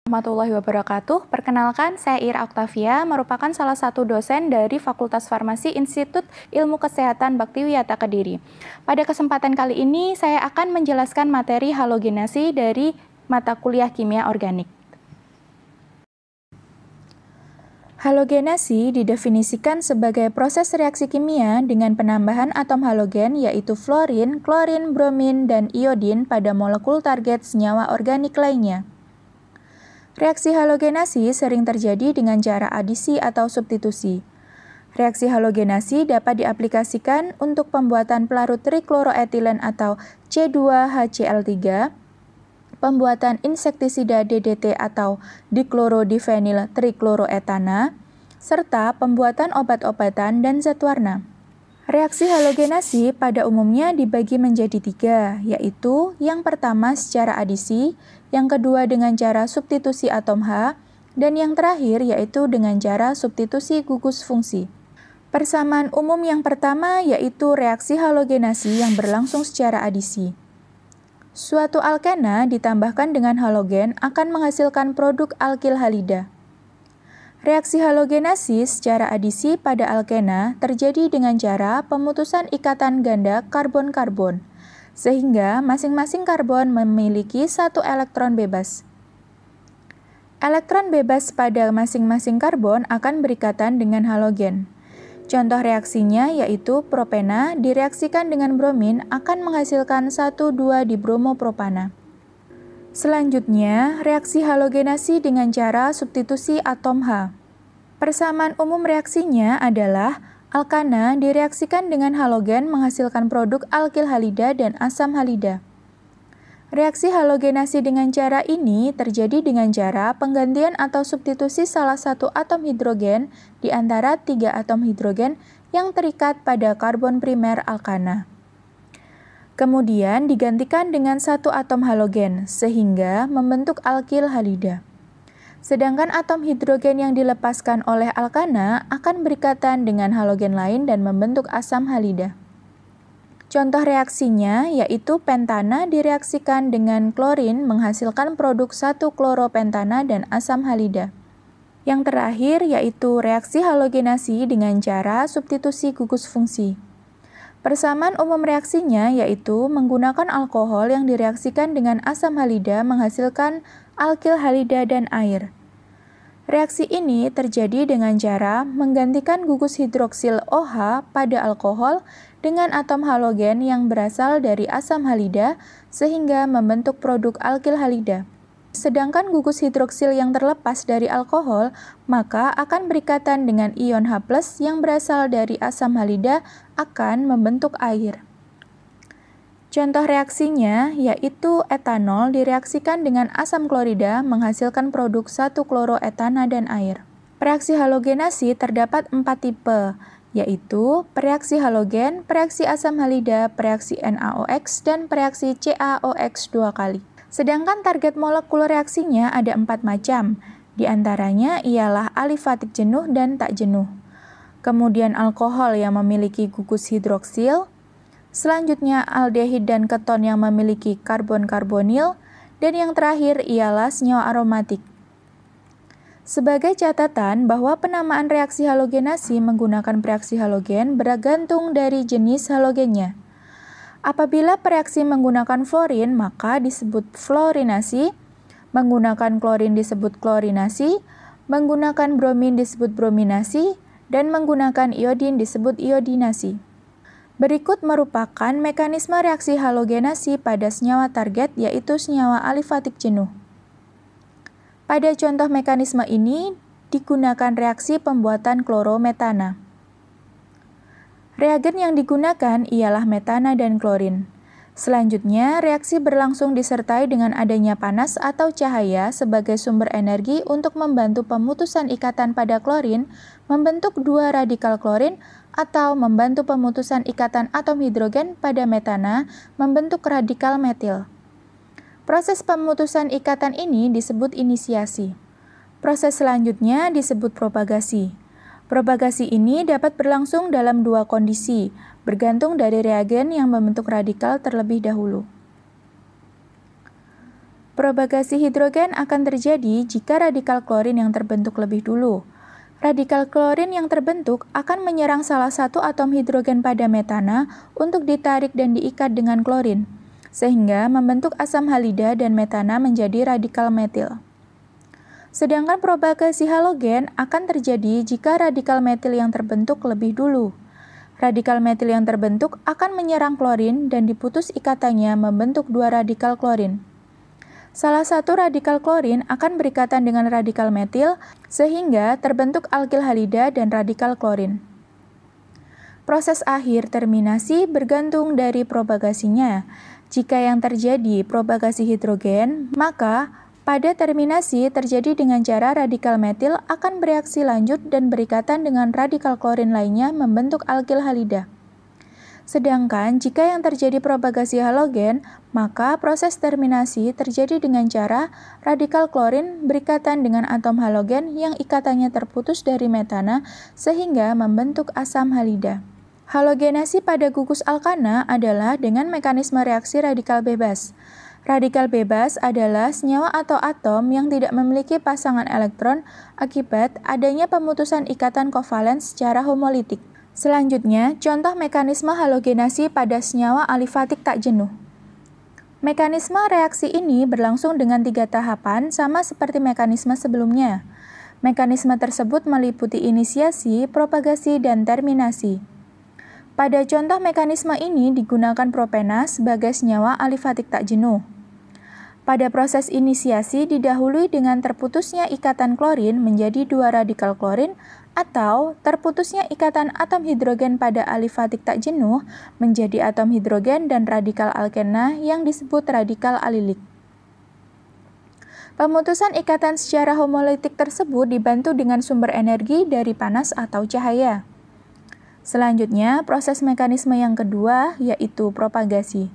Warahmatullahi wabarakatuh. Perkenalkan, saya Ira Oktavia, merupakan salah satu dosen dari Fakultas Farmasi Institut Ilmu Kesehatan Baktiwiyata Kediri. Pada kesempatan kali ini, saya akan menjelaskan materi halogenasi dari mata kuliah kimia organik. Halogenasi didefinisikan sebagai proses reaksi kimia dengan penambahan atom halogen yaitu fluorin, klorin, bromin, dan iodin pada molekul target senyawa organik lainnya. Reaksi halogenasi sering terjadi dengan cara adisi atau substitusi. Reaksi halogenasi dapat diaplikasikan untuk pembuatan pelarut trikloroetilen atau C2HCl3, pembuatan insektisida DDT atau diklorodifenyl trikloroetana, serta pembuatan obat-obatan dan zat warna. Reaksi halogenasi pada umumnya dibagi menjadi tiga, yaitu yang pertama secara adisi, yang kedua dengan cara substitusi atom H, dan yang terakhir yaitu dengan cara substitusi gugus fungsi. Persamaan umum yang pertama yaitu reaksi halogenasi yang berlangsung secara adisi. Suatu alkena ditambahkan dengan halogen akan menghasilkan produk alkil halida. Reaksi halogenasi secara adisi pada alkena terjadi dengan cara pemutusan ikatan ganda karbon-karbon, sehingga masing-masing karbon memiliki satu elektron bebas. Elektron bebas pada masing-masing karbon akan berikatan dengan halogen. Contoh reaksinya yaitu propena direaksikan dengan bromin akan menghasilkan 1,2-dibromopropana. Selanjutnya, reaksi halogenasi dengan cara substitusi atom H. Persamaan umum reaksinya adalah alkana direaksikan dengan halogen menghasilkan produk alkil halida dan asam halida. Reaksi halogenasi dengan cara ini terjadi dengan cara penggantian atau substitusi salah satu atom hidrogen di antara tiga atom hidrogen yang terikat pada karbon primer alkana. Kemudian digantikan dengan satu atom halogen, sehingga membentuk alkil halida. Sedangkan atom hidrogen yang dilepaskan oleh alkana akan berikatan dengan halogen lain dan membentuk asam halida. Contoh reaksinya yaitu pentana direaksikan dengan klorin menghasilkan produk 1-kloropentana dan asam halida. Yang terakhir yaitu reaksi halogenasi dengan cara substitusi gugus fungsi. Persamaan umum reaksinya yaitu menggunakan alkohol yang direaksikan dengan asam halida menghasilkan alkil halida dan air. Reaksi ini terjadi dengan cara menggantikan gugus hidroksil OH pada alkohol dengan atom halogen yang berasal dari asam halida sehingga membentuk produk alkil halida. Sedangkan gugus hidroksil yang terlepas dari alkohol maka akan berikatan dengan ion H+ yang berasal dari asam halida akan membentuk air. Contoh reaksinya yaitu etanol direaksikan dengan asam klorida menghasilkan produk 1-kloroetana dan air. Reaksi halogenasi terdapat 4 tipe, yaitu pereaksi halogen, pereaksi asam halida, pereaksi NaOX, dan pereaksi CaOX 2 kali. Sedangkan target molekul reaksinya ada 4 macam, di antaranya ialah alifatik jenuh dan tak jenuh. Kemudian alkohol yang memiliki gugus hidroksil, selanjutnya aldehid dan keton yang memiliki karbon-karbonil, dan yang terakhir ialah senyawa aromatik. Sebagai catatan bahwa penamaan reaksi halogenasi menggunakan pereaksi halogen bergantung dari jenis halogennya. Apabila pereaksi menggunakan fluorin maka disebut fluorinasi, menggunakan klorin disebut klorinasi, menggunakan bromin disebut brominasi, dan menggunakan iodin disebut iodinasi. Berikut merupakan mekanisme reaksi halogenasi pada senyawa target yaitu senyawa alifatik jenuh. Pada contoh mekanisme ini digunakan reaksi pembuatan klorometana. Reagen yang digunakan ialah metana dan klorin. Selanjutnya, reaksi berlangsung disertai dengan adanya panas atau cahaya sebagai sumber energi untuk membantu pemutusan ikatan pada klorin, membentuk dua radikal klorin, atau membantu pemutusan ikatan atom hidrogen pada metana, membentuk radikal metil. Proses pemutusan ikatan ini disebut inisiasi. Proses selanjutnya disebut propagasi. Propagasi ini dapat berlangsung dalam dua kondisi, bergantung dari reagen yang membentuk radikal terlebih dahulu. Propagasi hidrogen akan terjadi jika radikal klorin yang terbentuk lebih dulu. Radikal klorin yang terbentuk akan menyerang salah satu atom hidrogen pada metana untuk ditarik dan diikat dengan klorin, sehingga membentuk asam halida dan metana menjadi radikal metil. Sedangkan propagasi halogen akan terjadi jika radikal metil yang terbentuk lebih dulu. Radikal metil yang terbentuk akan menyerang klorin dan diputus ikatannya membentuk dua radikal klorin. Salah satu radikal klorin akan berikatan dengan radikal metil sehingga terbentuk alkil halida dan radikal klorin. Proses akhir terminasi bergantung dari propagasinya. Jika yang terjadi propagasi hidrogen, maka pada terminasi terjadi dengan cara radikal metil akan bereaksi lanjut dan berikatan dengan radikal klorin lainnya membentuk alkil halida. Sedangkan jika yang terjadi propagasi halogen, maka proses terminasi terjadi dengan cara radikal klorin berikatan dengan atom halogen yang ikatannya terputus dari metana sehingga membentuk asam halida. Halogenasi pada gugus alkana adalah dengan mekanisme reaksi radikal bebas. Radikal bebas adalah senyawa atau atom yang tidak memiliki pasangan elektron akibat adanya pemutusan ikatan kovalen secara homolitik. Selanjutnya, contoh mekanisme halogenasi pada senyawa alifatik tak jenuh. Mekanisme reaksi ini berlangsung dengan 3 tahapan sama seperti mekanisme sebelumnya. Mekanisme tersebut meliputi inisiasi, propagasi, dan terminasi. Pada contoh mekanisme ini digunakan propena sebagai senyawa alifatik tak jenuh. Pada proses inisiasi didahului dengan terputusnya ikatan klorin menjadi 2 radikal klorin atau terputusnya ikatan atom hidrogen pada alifatik tak jenuh menjadi atom hidrogen dan radikal alkena yang disebut radikal alilik. Pemutusan ikatan secara homolitik tersebut dibantu dengan sumber energi dari panas atau cahaya. Selanjutnya, proses mekanisme yang kedua yaitu propagasi.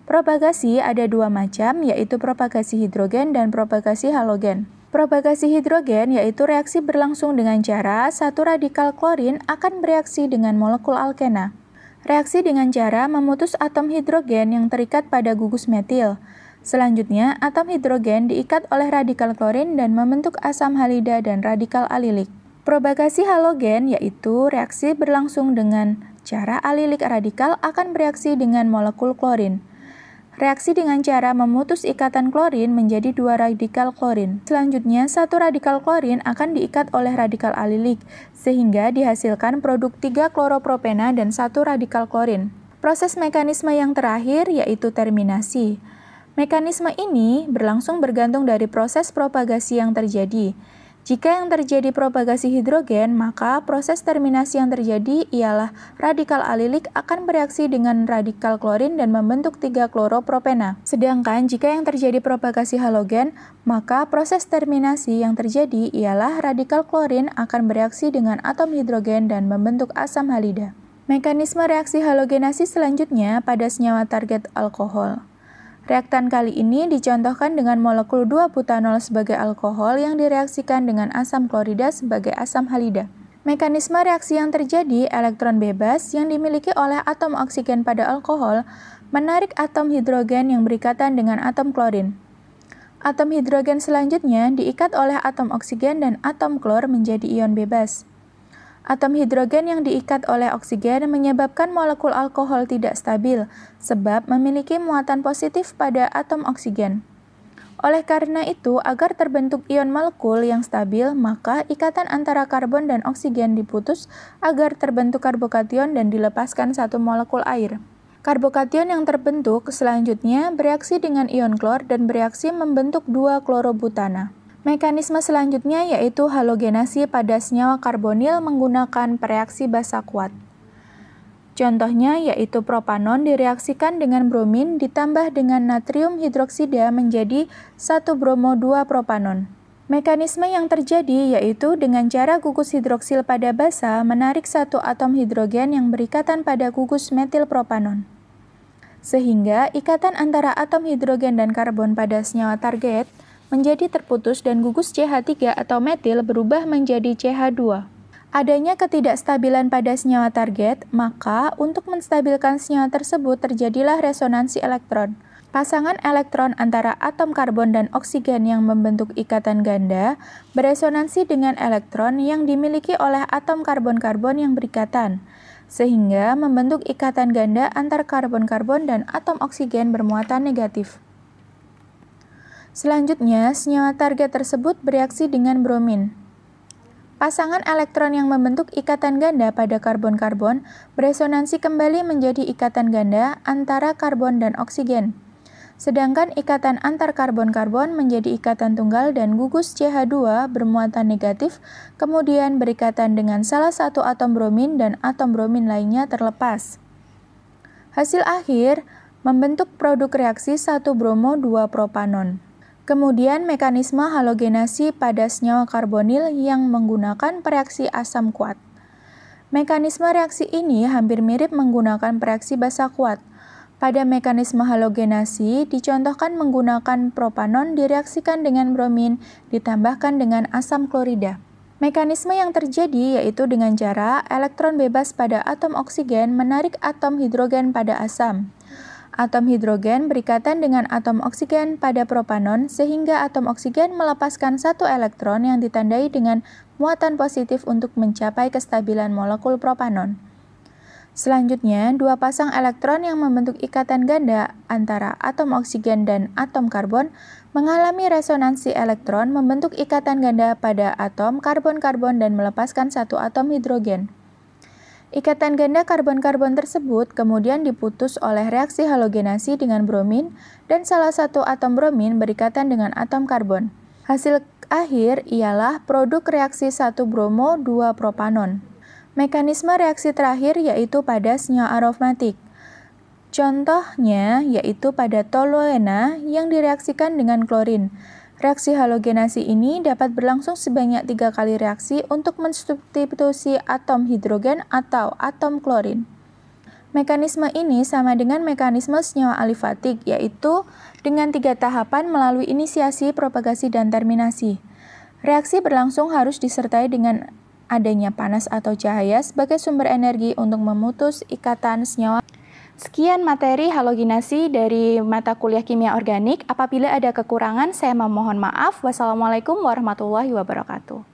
Propagasi ada 2 macam, yaitu propagasi hidrogen dan propagasi halogen. Propagasi hidrogen yaitu reaksi berlangsung dengan cara satu radikal klorin akan bereaksi dengan molekul alkena. Reaksi dengan cara memutus atom hidrogen yang terikat pada gugus metil. Selanjutnya, atom hidrogen diikat oleh radikal klorin dan membentuk asam halida dan radikal alilik. Propagasi halogen yaitu reaksi berlangsung dengan cara alilik radikal akan bereaksi dengan molekul klorin. Reaksi dengan cara memutus ikatan klorin menjadi 2 radikal klorin. Selanjutnya, 1 radikal klorin akan diikat oleh radikal alilik, sehingga dihasilkan produk 3 kloropropena dan 1 radikal klorin. Proses mekanisme yang terakhir yaitu terminasi. Mekanisme ini berlangsung bergantung dari proses propagasi yang terjadi. Jika yang terjadi propagasi hidrogen, maka proses terminasi yang terjadi ialah radikal alilik akan bereaksi dengan radikal klorin dan membentuk 3 kloropropena. Sedangkan jika yang terjadi propagasi halogen, maka proses terminasi yang terjadi ialah radikal klorin akan bereaksi dengan atom hidrogen dan membentuk asam halida. Mekanisme reaksi halogenasi selanjutnya pada senyawa target alkohol. Reaktan kali ini dicontohkan dengan molekul 2-butanol sebagai alkohol yang direaksikan dengan asam klorida sebagai asam halida. Mekanisme reaksi yang terjadi, elektron bebas yang dimiliki oleh atom oksigen pada alkohol menarik atom hidrogen yang berikatan dengan atom klorin. Atom hidrogen selanjutnya diikat oleh atom oksigen dan atom klor menjadi ion bebas. Atom hidrogen yang diikat oleh oksigen menyebabkan molekul alkohol tidak stabil, sebab memiliki muatan positif pada atom oksigen. Oleh karena itu, agar terbentuk ion molekul yang stabil, maka ikatan antara karbon dan oksigen diputus agar terbentuk karbokation dan dilepaskan 1 molekul air. Karbokation yang terbentuk selanjutnya bereaksi dengan ion klor dan bereaksi membentuk 2 klorobutana. Mekanisme selanjutnya yaitu halogenasi pada senyawa karbonil menggunakan reaksi basa kuat. Contohnya yaitu propanon direaksikan dengan bromin ditambah dengan natrium hidroksida menjadi 1 bromo 2 propanon. Mekanisme yang terjadi yaitu dengan cara gugus hidroksil pada basa menarik 1 atom hidrogen yang berikatan pada gugus metil propanon. Sehingga ikatan antara atom hidrogen dan karbon pada senyawa target menjadi terputus dan gugus CH3 atau metil berubah menjadi CH2. Adanya ketidakstabilan pada senyawa target, maka untuk menstabilkan senyawa tersebut terjadilah resonansi elektron. Pasangan elektron antara atom karbon dan oksigen yang membentuk ikatan ganda beresonansi dengan elektron yang dimiliki oleh atom karbon-karbon yang berikatan, sehingga membentuk ikatan ganda antar karbon-karbon dan atom oksigen bermuatan negatif. Selanjutnya, senyawa target tersebut bereaksi dengan bromin. Pasangan elektron yang membentuk ikatan ganda pada karbon-karbon beresonansi kembali menjadi ikatan ganda antara karbon dan oksigen. Sedangkan ikatan antar karbon-karbon menjadi ikatan tunggal dan gugus CH2 bermuatan negatif, kemudian berikatan dengan salah satu atom bromin dan atom bromin lainnya terlepas. Hasil akhir membentuk produk reaksi 1-bromo-2-propanon. Kemudian mekanisme halogenasi pada senyawa karbonil yang menggunakan pereaksi asam kuat. Mekanisme reaksi ini hampir mirip menggunakan pereaksi basa kuat. Pada mekanisme halogenasi, dicontohkan menggunakan propanon direaksikan dengan bromin ditambahkan dengan asam klorida. Mekanisme yang terjadi yaitu dengan cara elektron bebas pada atom oksigen menarik atom hidrogen pada asam. Atom hidrogen berikatan dengan atom oksigen pada propanon sehingga atom oksigen melepaskan satu elektron yang ditandai dengan muatan positif untuk mencapai kestabilan molekul propanon. Selanjutnya, dua pasang elektron yang membentuk ikatan ganda antara atom oksigen dan atom karbon mengalami resonansi elektron membentuk ikatan ganda pada atom karbon-karbon dan melepaskan satu atom hidrogen. Ikatan ganda karbon-karbon tersebut kemudian diputus oleh reaksi halogenasi dengan bromin dan salah satu atom bromin berikatan dengan atom karbon. Hasil akhir ialah produk reaksi 1-bromo-2-propanon. Mekanisme reaksi terakhir yaitu pada senyawa aromatik. Contohnya yaitu pada toluena yang direaksikan dengan klorin. Reaksi halogenasi ini dapat berlangsung sebanyak 3 kali reaksi untuk mensubstitusi atom hidrogen atau atom klorin. Mekanisme ini sama dengan mekanisme senyawa alifatik, yaitu dengan 3 tahapan melalui inisiasi, propagasi, dan terminasi. Reaksi berlangsung harus disertai dengan adanya panas atau cahaya sebagai sumber energi untuk memutus ikatan senyawa. Sekian materi halogenasi dari mata kuliah kimia organik. Apabila ada kekurangan, saya memohon maaf. Wassalamualaikum warahmatullahi wabarakatuh.